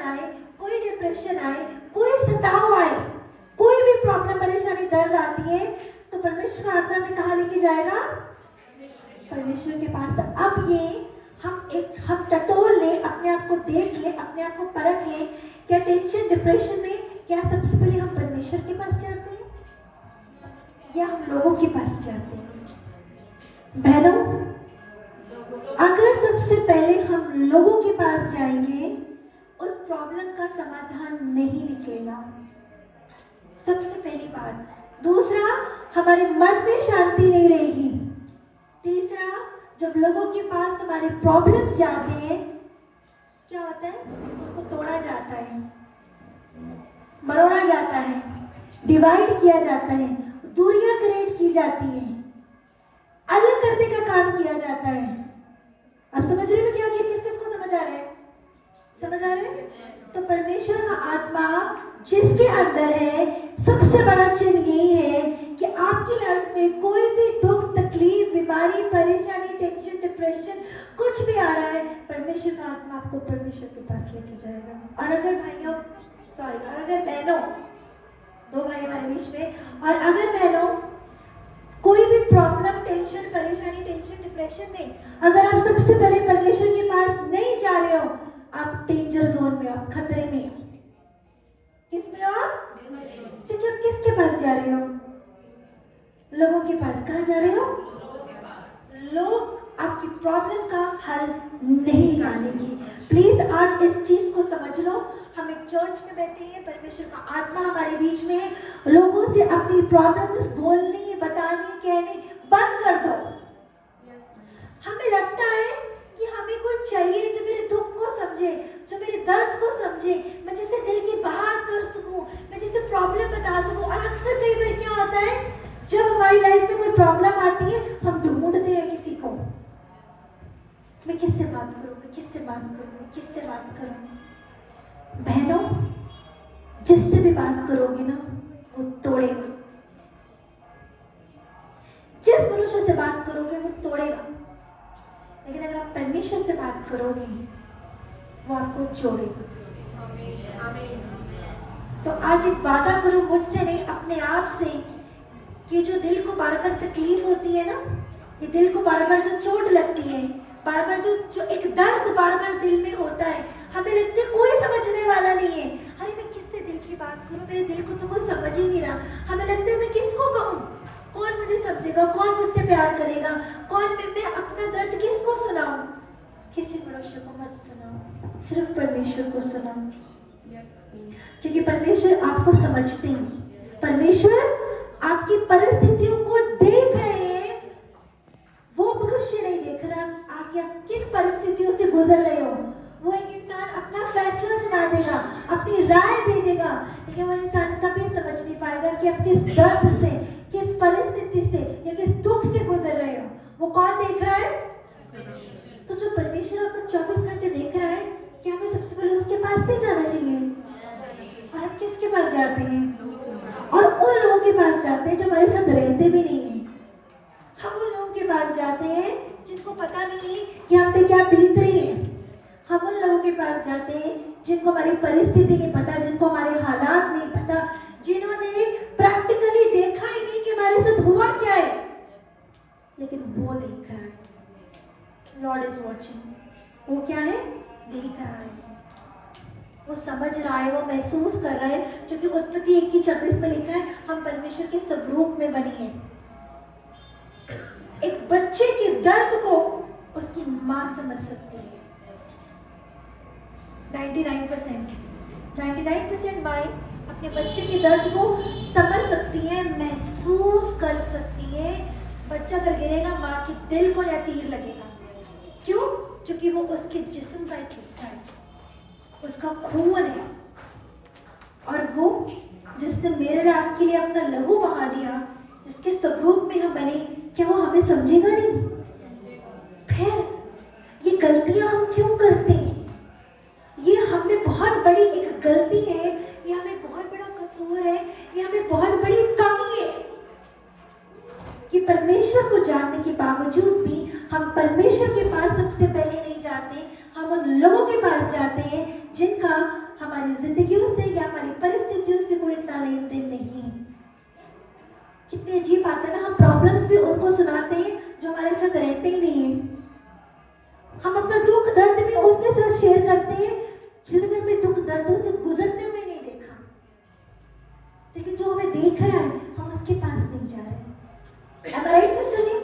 आए, कोई डिप्रेशन आए, कोई सताव आए, कोई भी प्रॉब्लम, परेशानी, दर्द आती है, तो परमेश्वर का आत्मा में कहाँ लेके जाएगा? परमेश्वर के पास। अब ये हम टटोल लें, अपने आप को देख लें, अपने आप को परख लें, क्या टेंशन डिप्रेशन में क्या सबसे पहले हम परमेश्वर के पास जाते हैं या हम लोगों के पास जाते हैं? बहनों, अगर सबसे पहले हम लोगों के पास जाएंगे, उस प्रॉब्लम का समाधान नहीं निकलेगा, सबसे पहली बात। दूसरा, हमारे मन में शांति नहीं रहेगी। तीसरा, जब लोगों के पास हमारे प्रॉब्लम्स जाते हैं, क्या होता है? उनको तोड़ा जाता है, मरोड़ा जाता है, डिवाइड किया जाता है, दूरियां क्रिएट की जाती है, अलग करने का काम किया जाता है। अब समझ रहे हो क्या? किस किस को समझ आ रहा है? समझ आ रहे हैं? तो परमेश्वर का आत्मा जिसके अंदर है, सबसे बड़ा चिन्ह यही है कि आपकी लाइफ में कोई भी दुख, तकलीफ, बीमारी, परेशानी, टेंशन, डिप्रेशन कुछ भी आ रहा है, परमेश्वर का आत्मा आपको परमेश्वर के पास लेके जाएगा। और अगर भाइयों, और अगर बहनों, दो भाई हमारे बीच में, और अगर बहनों कोई भी प्रॉब्लम, टेंशन, परेशानी, टेंशन, डिप्रेशन में अगर आप सबसे पहले परमेश्वर के पास नहीं जा रहे हो, आप डेंजर जोन में, आप खतरे में। किस में हो? क्योंकि आप किसके पास जा रहे हो? लोगों के पास। कहाँ जा रहे हो? लोग आपकी प्रॉब्लम का हल नहीं निकालेंगे। प्लीज आज इस चीज को समझ लो। हम एक चर्च में बैठे हैं, परमेश्वर का आत्मा हमारे बीच में है। लोगों से अपनी प्रॉब्लम्स बोलनी, बतानी, कहनी बंद कर दो। हमें लगता है कि हमें कोई चाहिए जो मेरे दुख को समझे, जो मेरे दर्द को समझे, मैं जिससे दिल की बात कर सकूं, मैं जिससे प्रॉब्लम बता सकूं। और अक्सर कई बार क्या होता है, जब हमारी लाइफ में कोई प्रॉब्लम आती है, हम ढूंढते हैं किसी को, मैं किससे बात करूं, मैं किससे बात करूं, मैं किससे बात करूं। बहनों, जिससे भी बात करोगे ना, वो तोड़ेगा। जिस मनुष्य से बात करोगे वो तोड़ेगा, लेकिन अगर आप परमेश्वर से बात करोगे, वो आपको जोड़ेगा। तो आज एक वादा करो मुझसे नहीं, अपने आप से, कि जो दिल को बार बार तकलीफ होती है ना, ये दिल को बार बार जो चोट लगती है, बार बार जो एक दर्द बार बार दिल में होता है, हमें लगता है कोई समझने वाला नहीं है। अरे मैं किससे दिल की बात करूं, मेरे दिल को तो कोई समझ ही नहीं रहा। हमें लगता है मैं किसको कहूं, कौन मुझे समझेगा, कौन मुझसे प्यार करेगा, कौन मैं अपना दर्द किसको सुनाऊं। किसी मनुष्य को मत सुनाओ, सिर्फ परमेश्वर को सुनाओ, क्योंकि परमेश्वर आपको समझते हैं। परमेश्वर आपकी परिस्थितियों को देख रहे हैं, वो मनुष्य नहीं देख रहा आगे आप किन परिस्थितियों से गुजर रहे हो। वो एक इंसान अपना फैसला सुना देगा, अपनी राय दे देगा, लेकिन वो इंसान कभी समझ नहीं पाएगा कि आप किस दर्द से, किस परिस्थिति से या किस दुख से गुजर रहे हो। वो कौन देख रहा है? तो जो परमेश्वर आपको 24 घंटे देख रहा है, क्या हमें सबसे पहले उसके पास नहीं जाना चाहिए? और हम किसके पास जाते हैं? और उन लोगों के पास जाते हैं जो हमारे साथ रहते भी नहीं है। हम उन लोगों के पास जाते हैं जिनको पता भी नहीं कि हम पे क्या बीत रही है। हम उन लोगों के पास जाते हैं जिनको हमारी परिस्थिति नहीं पता, जिनको हमारे हालात नहीं पता, जिन्होंने प्रैक्टिकली देखा ही नहीं कि हमारे साथ हुआ क्या है, लेकिन वो देख रहा है। Lord is watching. वो क्या है? देख रहा है, वो समझ रहा है, वो महसूस कर रहा है, क्योंकि उत्पत्ति 1:26 में लिखा है, हम परमेश्वर के स्वरूप में बनी है। एक बच्चे के दर्द को उसकी मां समझ सकती है। 99% माएं अपने बच्चे के दर्द को समझ सकती है, महसूस कर सकती है। बच्चा अगर गिरेगा, माँ के दिल को या तीर लगेगा। क्यों? क्योंकि वो उसके जिस्म का एक हिस्सा है, उसका खून है। और वो जिसने मेरे लिए, आपके लिए अपना लहू बहा दिया, जिसके स्वरूप में हम बने, क्या वो हमें समझेगा नहीं? फिर ये गलतियां हम क्यों करते हैं? ये हमें बहुत बड़ी एक गलती है, ये हमें बहुत बड़ा कसूर है, ये हमें बहुत बड़ी कमी है कि परमेश्वर को जानने के बावजूद भी हम परमेश्वर के पास सबसे पहले नहीं जाते। हम उन लोगों के पास जाते हैं जिनका हमारी जिंदगियों से या हमारी परिस्थितियों से कोई इतना लेन देन नहीं है। कितनी अजीब बात है ना, हम प्रॉब्लम्स भी उनको सुनाते हैं जो हमारे साथ रहते ही नहीं है। हम अपना दुख दर्द भी उनके साथ शेयर करते हैं जिन्होंने हमें दुख दर्दों से गुजरते हुए नहीं देखा, लेकिन जो हमें देख रहा है हम उसके पास नहीं जा रहे। Am I right, sister जी?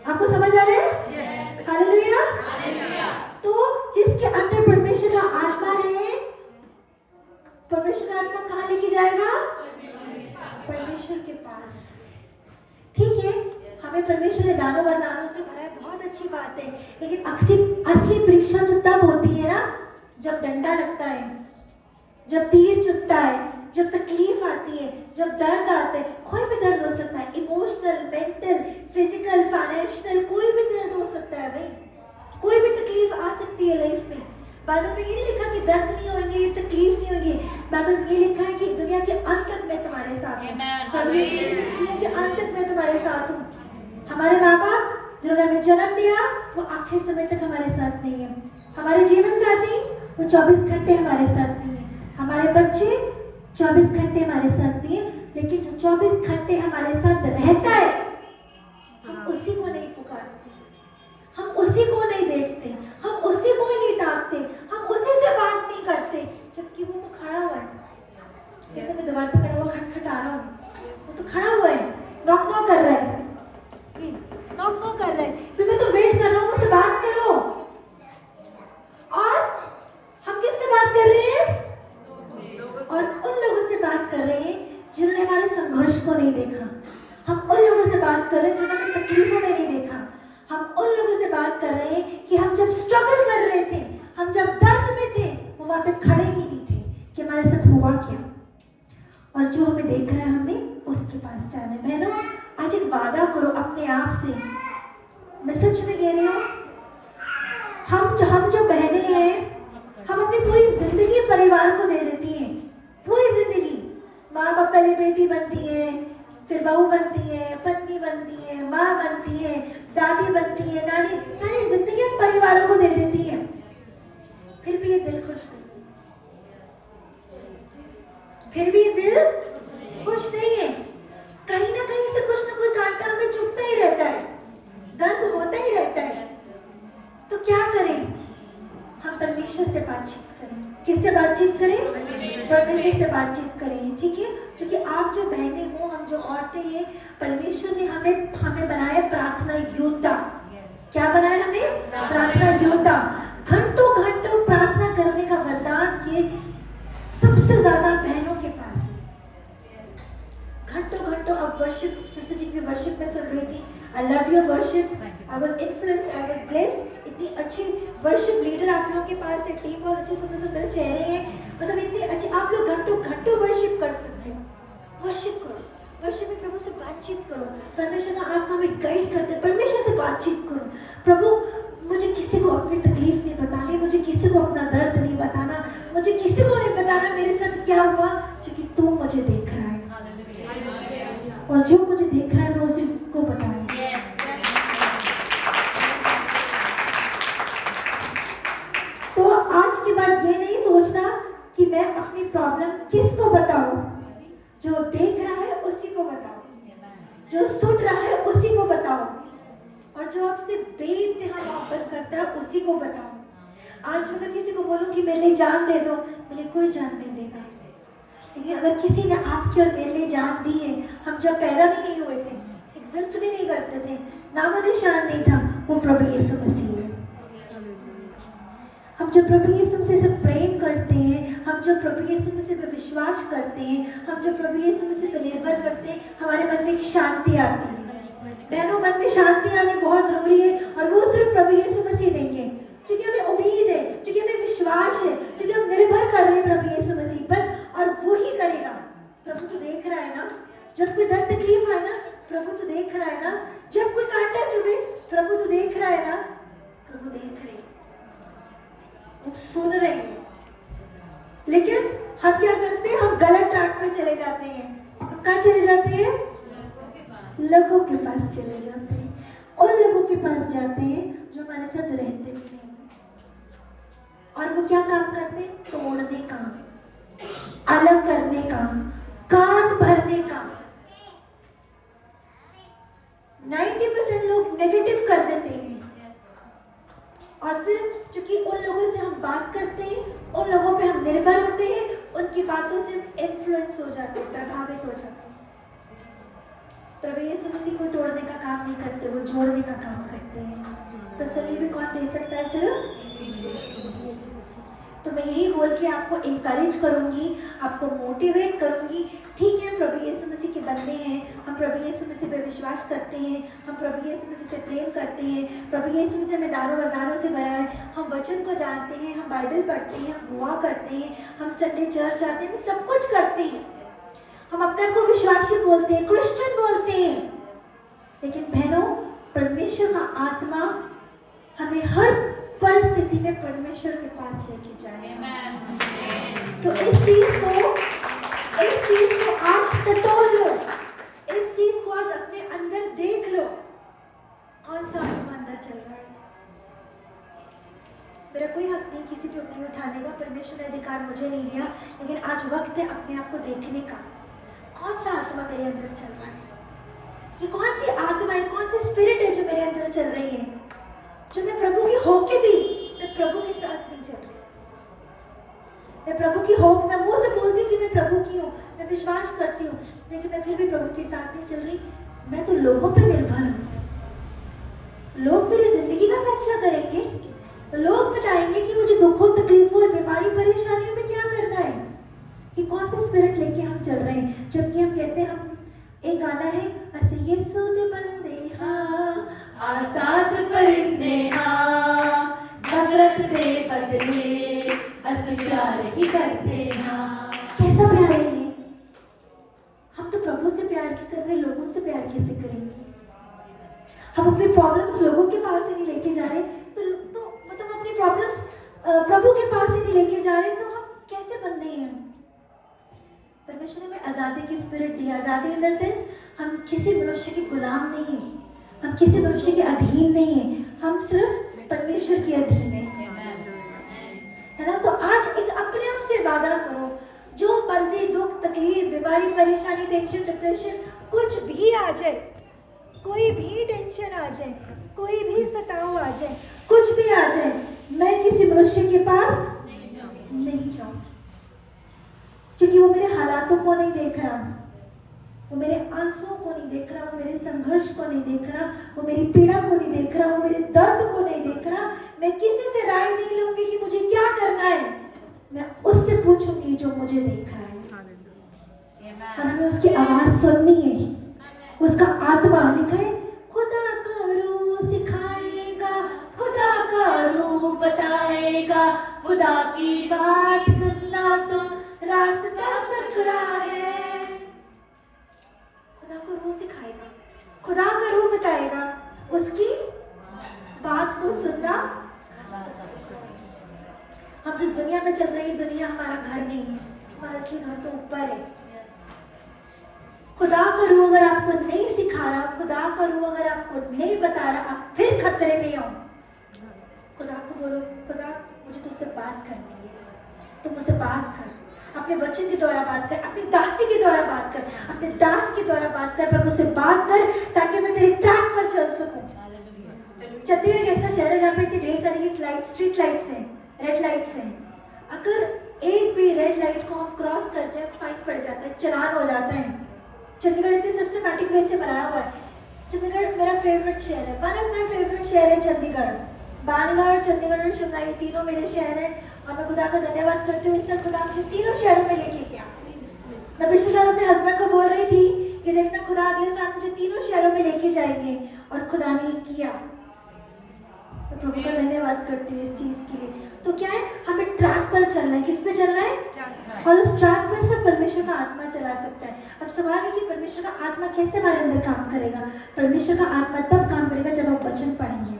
आपको समझ आ रहा है? हालेलुया। तो जिसके अंदर परमेश्वर का आत्मा है, परमेश्वर का आत्मा कहाँ लेके जाएगा? परमेश्वर के पास। ठीक है, हमें परमेश्वर ने दानों वरदानों से भरा है, बहुत अच्छी बात है, लेकिन असली परीक्षा तो तब होती है ना जब डंडा लगता है, जब तीर चुभता है, जब तकलीफ आती है, जब दर्द आता है। कोई भी दर्द हो सकता है, इमोशनल, मेंटल, फिजिकल, फाइनेंशियल, कोई भी दर्द हो सकता है भाई, कोई भी तकलीफ आ सकती है लाइफ में। बाइबल में ये नहीं लिखा कि दर्द नहीं होंगे, तकलीफ नहीं होगी, बाइबल में ये लिखा है कि दुनिया के अंत तक मैं तुम्हारे साथ हूँ। दुनिया के अंत तक मैं तुम्हारे साथ हूँ। हमारे माँ बाप जिन्होंने हमें जन्म दिया वो आखिरी समय तक हमारे साथ नहीं है। हमारे जीवन साथी वो 24 घंटे हमारे साथ नहीं है। हमारे बच्चे 24 घंटे हमारे साथ नहीं है, लेकिन जो 24 घंटे हमारे साथ रहता है हम उसी को नहीं पुकारते, हम उसी को नहीं देखते, हम उसी को ही नहीं ताकते, हम उसी से बात नहीं करते, जबकि वो तो खड़ा हुआ है। जैसे मैं दीवार पे खड़ा हुआ खटखटा रहा हूँ, वो तो खड़ा हुआ है, नॉक नॉक कर रहा है, नॉक नॉक कर रहा है, फिर मैं तो वेट कर रहा हूँ, मुझसे बात करो। और हम किससे बात कर रहे हैं? और उन लोगों से बात कर रहे हैं जिन्होंने हमारे संघर्ष को नहीं देखा। हम उन लोगों से बात कर रहे हैं जिन्होंने तकलीफों में नहीं देखा। हम उन लोगों से बात कर रहे हैं कि हम जब स्ट्रगल कर रहे थे, हम जब दर्द में थे, वो वहां पे खड़े ही नहीं थे कि हमारे साथ हुआ क्या। और जो हमें देख रहा है हमें उसके पास जाना है। बहनों, आज एक वादा करो अपने आप से, मैं सच में कह रही हूँ, हम जो बहने हैं, हम अपनी पूरी जिंदगी परिवार को दे देती हैं, पूरी जिंदगी। माँ बाप पहले बेटी बनती है, फिर बहू बनती है, पत्नी बनती है, माँ बनती है, दादी बनती है, नानी, सारी जिंदगी हम परिवारों को दे देती है, फिर भी ये दिल खुश नहीं है, फिर भी ये दिल खुश नहीं है। कहीं ना कहीं से कुछ ना कोई कांटा हमें चुभता ही रहता है, दर्द होता ही रहता है। तो क्या करें? हम परमेश्वर से बातचीत करें। किससे बातचीत करें? परमेश्वर से बातचीत करें, ठीक है? क्योंकि आप जो बहनें हो, हम जो औरतें हैं, परमेश्वर ने हमें बनाया प्रार्थना योद्धा। क्या बनाया हमें? प्रार्थना योद्धा। घंटों घंटों प्रार्थना करने का वरदान ये सबसे ज्यादा बहनों के पास है। घंटों घंटों अब वर्शिप, सिस्टर जी की वर्शिप में सुन रही थी। I love your worship. I was influenced. I was blessed. इतनी अच्छी वर्शिप लीडर आप लोगों के पास है, टीम बहुत अच्छे सुंदर सुंदर चेहरे हैं, मतलब इतने अच्छे, आप लोग घंटों घंटों वर्शिप कर सकते हो। वर्शिप करो, वर्शिप में प्रभु से बातचीत करो। परमेश्वर का आत्मा में गाइड करते हैं, परमेश्वर से बातचीत करो। प्रभु, मुझे किसी को अपनी तकलीफ नहीं बतानी, मुझे किसी को अपना दर्द नहीं बताना, मुझे किसी को नहीं बताना मेरे साथ क्या हुआ, क्योंकि तू मुझे देख रहा है, और जो मुझे देख रहा है मैं उसी को बताऊं। तो आज की बात ये नहीं सोचना कि मैं अपनी प्रॉब्लम किसको बताऊं, जो देख रहा है उसी को बताओ, जो सुन रहा है उसी को बताओ, और जो आपसे बेइंतहा मोहब्बत करता है उसी को बताओ। आज अगर किसी को बोलूं कि मेरे लिए जान दे दो, मेरे कोई जान नहीं देगा, लेकिन अगर किसी ने आपके और मेरे लिए जान दी है, हम जब पैदा भी नहीं हुए थे, एग्जिस्ट भी नहीं करते थे, नामो निशान नहीं था, वो प्रभु यीशु मसीह है। हम जब प्रभु यीशु मसीह से प्रेम करते हैं, हम जब प्रभु यीशु मसीह पर विश्वास करते हैं, हम जब प्रभु यीशु मसीह पर निर्भर करते हैं, हमारे मन में एक शांति आती है। बहनों, मन में शांति आनी बहुत जरूरी है, और वो सिर्फ प्रभु यीशु मसीह देंगे, क्योंकि हमें उम्मीद है, क्योंकि हमें विश्वास है, क्योंकि हम निर्भर कर रहे हैं प्रभु यीशु मसीह पर, और वो ही करेगा। प्रभु तो देख रहा है ना, जब कोई दर्द तकलीफ आए ना, प्रभु तो देख रहा है ना, जब कोई कांटा चुभे, प्रभु तो देख रहा है ना, प्रभु देख रहे हैं, वो सुन रहे हैं। लेकिन हम क्या करते हैं? हम गलत ट्रैक पे चले जाते हैं। हम कहाँ चले जाते हैं? लोगों के पास चले जाते हैं, उन लोगों के पास जाते हैं जो हमारे साथ रहते भी नहीं, और वो क्या काम करते हैं? तोड़ने का, अलग करने का, कान भरने का। 90% लोग नेगेटिव कर देते हैं और फिर चूंकि उन लोगों से हम बात करते हैं, उन लोगों पे हम निर्भर होते हैं, उनकी बातों से इन्फ्लुएंस हो जाते हैं, प्रभावित हो जाते हैं। प्रभु यीशु मसीह को तोड़ने का काम नहीं करते, वो जोड़ने का काम करते हैं। तसल्ली भी कौन दे सकता है? सिर्फ यीशु मसीह। तो मैं यही बोल के आपको इनकरेज करूंगी, आपको मोटिवेट करूंगी। ठीक है, प्रभु यीशु मसीह के बंदे हैं, हम प्रभु यीशु मसीह पे विश्वास करते हैं, हम प्रभु यीशु मसीह से प्रेम करते हैं, प्रभु यीशु मसीह में दानों वरदानों से भरा है, हम वचन को जानते हैं, हम बाइबल पढ़ते हैं, हम दुआ करते हैं, हम संडे चर्च आते हैं, हम सब कुछ करते हैं, हम अपने को विश्वासी बोलते हैं, क्रिश्चियन बोलते हैं। लेकिन बहनों, परमेश्वर का आत्मा हमें हर परिस्थिति में परमेश्वर के पास लेके जाए। तो इस चीज को आज टटोल लो, इस चीज को आज अपने अंदर देख लो, कौन सा आत्मा अंदर चल रहा है। मेरा कोई हक नहीं किसी पे उंगली उठाने का, परमेश्वर ने अधिकार मुझे नहीं दिया, लेकिन आज वक्त है अपने आप को देखने का, कौन सा आत्मा मेरे अंदर चल रहा है, ये कौन सी आत्मा है, कौन सी स्पिरिट है जो मेरे अंदर चल रही है, जो मैं प्रभु की होके भी मैं प्रभु के साथ नहीं चल रही। मैं प्रभु की हो, मैं मुंह से बोलती हूँ कि मैं प्रभु की हूँ, मैं विश्वास करती हूँ, लेकिन मैं फिर भी प्रभु के साथ नहीं चल रही। मैं तो लोगों पे निर्भर हूँ, लोग मेरी जिंदगी का फैसला करेंगे, लोग बताएंगे कि मुझे दुखों तकलीफों बीमारी परेशानियों में क्या करना है, कि कौन सा स्पिरिट लेके हम चल रहे हैं। जबकि हम कहते हैं, हम एक गाना है, असी यीशु दे बंदे हाँ, आजाद परिंदे हाँ, नफरत दे बदले अस प्यार ही करते हाँ। कैसा प्यार है ये? हम तो प्रभु से प्यार की कर रहे, लोगों से प्यार कैसे करेंगे? हम अपने प्रॉब्लम्स लोगों के पास ही नहीं लेके जा रहे, तो मतलब अपनी प्रॉब्लम्स प्रभु के पास ही नहीं लेके जा रहे, तो हम कैसे बंदे हैं? परमेश्वर ने हमें आज़ादी की स्पिरिट दी। आज़ादी इन द सेंस, हम किसी मनुष्य के गुलाम नहीं हैं, हम किसी मनुष्य के अधीन नहीं हैं, हम सिर्फ परमेश्वर के अधीन हैं, है ना। तो आज एक अपने आप से वादा करो, जो मर्जी दुख तकलीफ बीमारी परेशानी टेंशन डिप्रेशन कुछ भी आ जाए, कोई भी टेंशन आ जाए, कोई भी सताव आ जाए, कुछ भी आ जाए, मैं किसी मनुष्य के पास नहीं जाऊँ, क्योंकि वो मेरे हालातों को नहीं देख रहा, वो मेरे आंसुओं को नहीं देख रहा, वो मेरे संघर्ष को नहीं देख रहा, वो मेरी पीड़ा को नहीं देख रहा, वो मेरे दर्द को नहीं देख रहा। मैं किसी से राय नहीं लूंगी कि मुझे क्या करना है, मैं उससे पूछूंगी जो मुझे देख रहा है, और हमें उसकी आवाज सुननी है। उसका आत्मा लिखा है, खुदा का रूह सिखाएगा, खुदा का रूह बताएगा, खुदा की बात सुनना तो रास्ता सकरा है। खुदा का रूह सिखाएगा, खुदा का रूह बताएगा, उसकी बात को सुनना रास्ता सकरा है। हम जिस दुनिया में चल रहे हैं, दुनिया हमारा घर नहीं है, हमारा असली घर तो ऊपर है। खुदा का रूह अगर आपको नहीं सिखा रहा, खुदा का रूह अगर आपको नहीं बता रहा, आप फिर खतरे में हो। खुदा को बोलो, खुदा मुझे तुझसे बात करनी है, तुम मुझसे बात कर, अपने वचन के द्वारा बात कर, अपनी दासी के द्वारा बात कर, अपने दास के द्वारा बात कर, पर मुझसे बात कर ताकि मैं तेरे ट्रैक पर चल सकूं। चंडीगढ़ एक ऐसा शहर है जहाँ पे इतनी ढेर सारी स्ट्रीट लाइट्स हैं, रेड लाइट्स हैं। अगर एक भी रेड लाइट को हम क्रॉस कर जाए, फाइन पड़ जाता है, चालान हो जाता है। चंडीगढ़ इतनी सिस्टमैटिक वे से बनाया हुआ है। चंडीगढ़ मेरा फेवरेट शहर है, वन ऑफ माई फेवरेट शहर है चंडीगढ़। बैंगलोर, चंडीगढ़ और शिमला, ये तीनों मेरे शहर हैं, और मैं खुदा का धन्यवाद करती हूँ, इस साल खुदा मुझे तीनों शहरों में लेके गया। मैं पिछले साल अपने हस्बैंड को बोल रही थी कि देखना खुदा अगले साल मुझे तीनों शहरों में लेके जाएंगे, और खुदा ने किया। मैं प्रभु का धन्यवाद करती हूँ इस चीज के लिए। तो क्या है, हमें ट्रैक पर चलना है। किस पे चलना है? और उस ट्रैक में सिर्फ परमेश्वर का आत्मा चला सकता है। अब सवाल है कि परमेश्वर का आत्मा कैसे हमारे अंदर काम करेगा? परमेश्वर का आत्मा तब काम करेगा जब आप वचन पढ़ेंगे।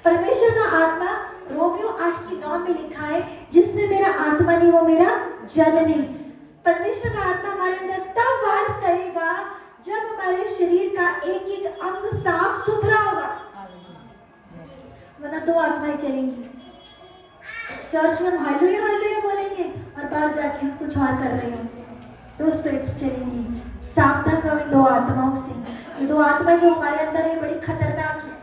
परमेश्वर का आत्मा रोमियो 8:9 में लिखा है, जिसमें मेरा आत्मा नहीं वो मेरा जन नहीं। परमेश्वर का आत्मा हमारे अंदर तब वास करेगा जब हमारे शरीर का एक एक अंग साफ सुथरा होगा, वरना दो आत्माएं चलेंगी। चर्च में हालेलुया हालेलुया बोलेंगे और बाहर जाके हम कुछ और कर रहे होंगे। दो स्पिरिट्स चलेंगी। सावधान रहो इन दो आत्माओं से। ये दो आत्मा जो हमारे अंदर है बड़ी खतरनाक है।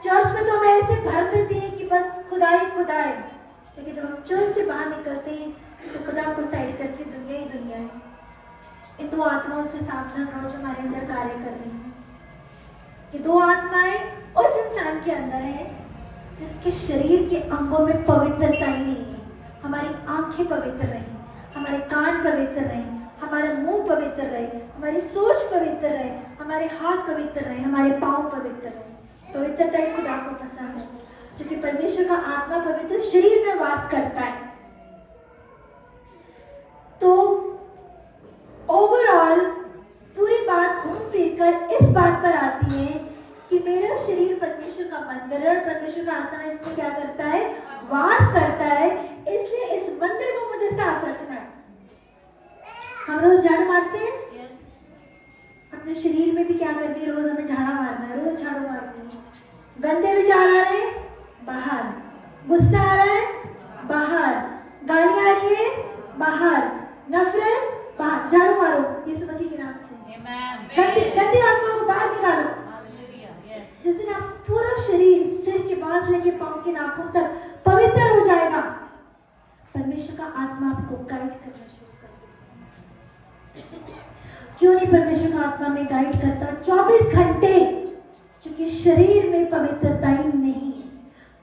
चर्च में तो हमें ऐसे भर देती है कि बस खुदा ही खुदा है, लेकिन जब हम चर्च से बाहर निकलते हैं तो खुदा को साइड करके दुनिया ही दुनिया है। इन दो आत्माओं से सावधान रहो जो हमारे अंदर कार्य कर रही हैं। ये दो आत्माएं उस इंसान के अंदर है जिसके शरीर के अंगों में पवित्रता ही नहीं है। हमारी आंखें पवित्र रहें, हमारे कान पवित्र रहें, हमारा मुंह पवित्र रहे, हमारी सोच पवित्र रहे, हमारे हाथ पवित्र रहे, हमारे पांव पवित्र रहे। पवित्रता ही खुदा को पसंद है, क्योंकि परमेश्वर का आत्मा पवित्र शरीर में वास करता है। तो ओवरऑल पूरी बात घूम फिर कर इस बात पर आती है कि मेरा शरीर परमेश्वर का मंदिर है और परमेश्वर का आत्मा इसमें क्या करता है, वास करता है। इसलिए इस मंदिर को मुझे साफ रखना है। हम रोज झाड़ू मारते हैं, अपने शरीर में भी क्या करनी है, रोज हमें झाड़ा मारना है, रोज झाड़ू मारनी है। गंदे विचार आ रहे हैं, बाहर। गुस्सा आ रहा है, बाहर। गालियां आ रही है, बाहर। नफरत, बाहर। झाड़ू मारो यीशु मसीह के नाम से। गंदी आत्मा को बाहर निकालो। जिस दिन आप पूरा शरीर सिर के बाल से लेके पांव के नाखून तक पवित्र हो जाएगा, परमेश्वर का आत्मा आपको गाइड करना शुरू कर देगा। क्यों नहीं परमेश्वर का आत्मा में गाइड करता 24 घंटे? क्योंकि शरीर में पवित्रता ही नहीं है,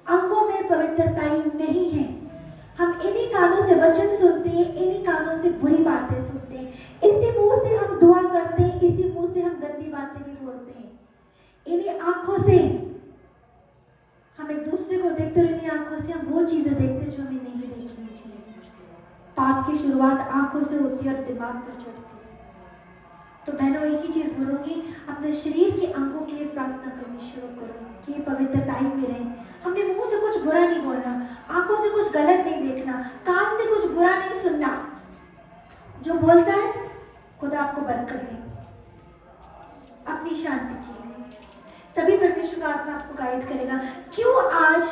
अंगों में पवित्रता ही नहीं है। हम इन्हीं कानों से वचन सुनते हैं, इन्हीं कानों से बुरी बातें सुनते हैं, इसी मुंह से हम दुआ करते हैं, इसी मुंह से हम गंदी बातें भी बोलते हैं। इन्हीं आंखों से हम एक दूसरे को देखते हैं, इन्हीं आंखों से हम वो चीजें देखते हैं जो हमें नहीं देखनी चाहिए। पाप की शुरुआत आंखों से होती है और दिमाग पर चढ़ती है। तो बहनों, एक ही चीज बोलूंगी, अपने शरीर के अंगों के लिए प्रार्थना करनी शुरू करो कि ये पवित्रताई में रहे। हमने मुंह से कुछ बुरा नहीं बोलना, आंखों से कुछ गलत नहीं देखना, कान से कुछ बुरा नहीं सुनना। जो बोलता है खुदा आपको बंद कर दे अपनी शांति के लिए, तभी परमेश्वर का आत्मा आपको गाइड करेगा। क्यों आज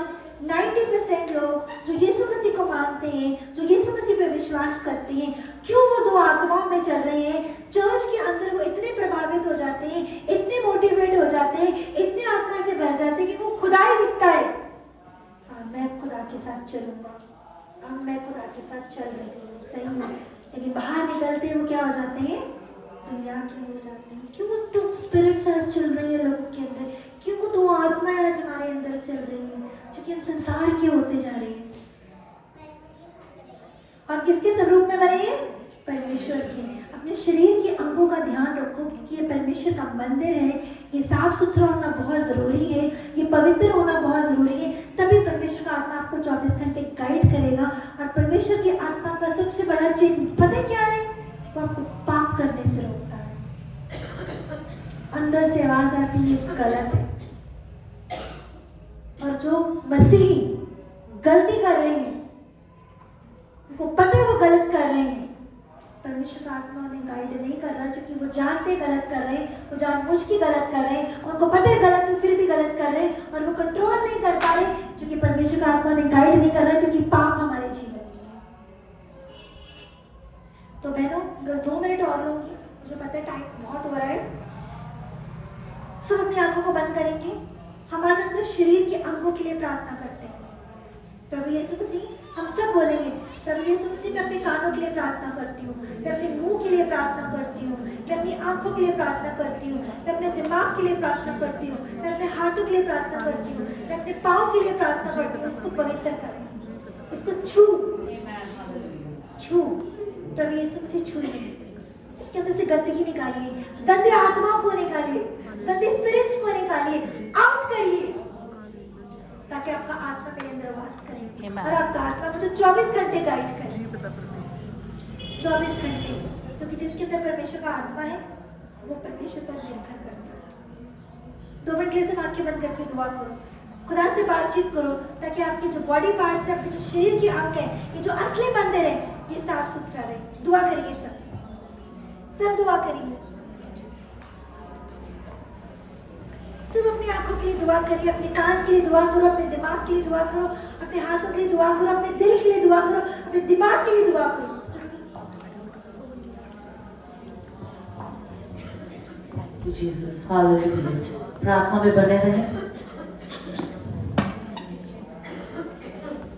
90% लोग जो यीशु मसीह को मानते हैं, जो यीशु मसीह पे विश्वास करते हैं, क्यों वो दो आत्माओं में चल रहे हैं? चर्च के अंदर वो इतने प्रभावित हो जाते हैं, इतने मोटिवेट हो जाते हैं, इतने आत्मा से भर जाते हैं कि वो खुदा ही दिखता है। मैं खुदा के साथ चलूंगा, अब मैं खुदा के साथ चल रही हूँ, सही में। लेकिन बाहर निकलते हैं वो क्या हो जाते हैं, दुनिया के हो जाते हैं। क्यों वो टू स्पिरिट्स आज चल रही है लोगों के अंदर? क्यों वो दो आत्माएं आज हमारे अंदर चल रही हैं? क्योंकि हम संसार के होते जा रहे हैं। और किसके स्वरूप में बने हैं? परमेश्वर के। अपने शरीर के अंगों का ध्यान रखो, क्योंकि ये परमेश्वर का मंदिर है। ये साफ सुथरा होना बहुत जरूरी है, ये पवित्र होना बहुत जरूरी है। तभी परमेश्वर का आत्मा आपको 24 घंटे गाइड करेगा। और परमेश्वर की आत्मा का सबसे बड़ा चिन्ह पता क्या है? वो आपको पाप करने से रोकता है। अंदर से आवाज आती है गलत है, और जो मसीही गलती कर रहे हैं, उनको पता है वो गलत कर रहे हैं, परमेश्वर का आत्मा उन्हें गाइड नहीं कर रहा, क्योंकि वो जानते गलत कर रहे हैं, वो जानबूझ के गलत कर रहे हैं, उनको पता है गलत है फिर भी गलत कर रहे हैं, और वो कंट्रोल नहीं कर पा रहे, क्योंकि परमेश्वर का आत्मा उन्हें गाइड नहीं कर रहा, क्योंकि पाप हमारे जीवन में है। तो बहनों, बस 2 मिनट और लूंगी, मुझे पता है टाइम बहुत हो रहा है। सब अपनी आंखों को बंद करेंगे। हम आज अपने शरीर के अंगों के लिए प्रार्थना करते हैं। प्रभु यीशु मसीह, हम सब बोलेंगे, प्रभु यीशु मसीह, मैं अपने कानों के लिए प्रार्थना करती हूँ, मैं अपने मुंह के लिए प्रार्थना करती हूँ, मैं अपनी आंखों के लिए प्रार्थना करती हूँ, मैं अपने दिमाग के लिए प्रार्थना करती हूँ, मैं अपने हाथों के लिए प्रार्थना करती हूँ, मैं अपने पाँव के लिए प्रार्थना करती हूँ। इसको पवित्र कर, इसको छू। प्रभु यीशु मसीह छूइए, इसके अंदर से गंदगी निकालिए, गंदे आत्माओं को निकालिए, गंदे स्पिरिट्स को निकालिए, आउट करिए, ताकि आपका आत्मा मेरे अंदर वास करे और आपका आत्मा मुझे 24 घंटे गाइड करे। 24 घंटे, क्योंकि जिसके अंदर परमेश्वर का आत्मा है वो परमेश्वर पर निर्भर करता है। 2 मिनट के लिए आंखें बंद करके दुआ करो, खुदा से बातचीत करो, ताकि आपके जो बॉडी पार्ट्स है, आपके जो शरीर के अंग है, ये जो असली मंदिर है, ये साफ सुथरा रहे। दुआ करिए, सब दुआ करिए, सब अपनी आंखों के लिए दुआ करिए, अपने कान के लिए दुआ करो, अपने दिमाग के लिए दुआ करो, अपने हाथों के लिए दुआ करो, अपने दिल के लिए दुआ करो, अपने दिमाग के लिए दुआ करो। Jesus, hallelujah. प्रार्थना में बने रहें।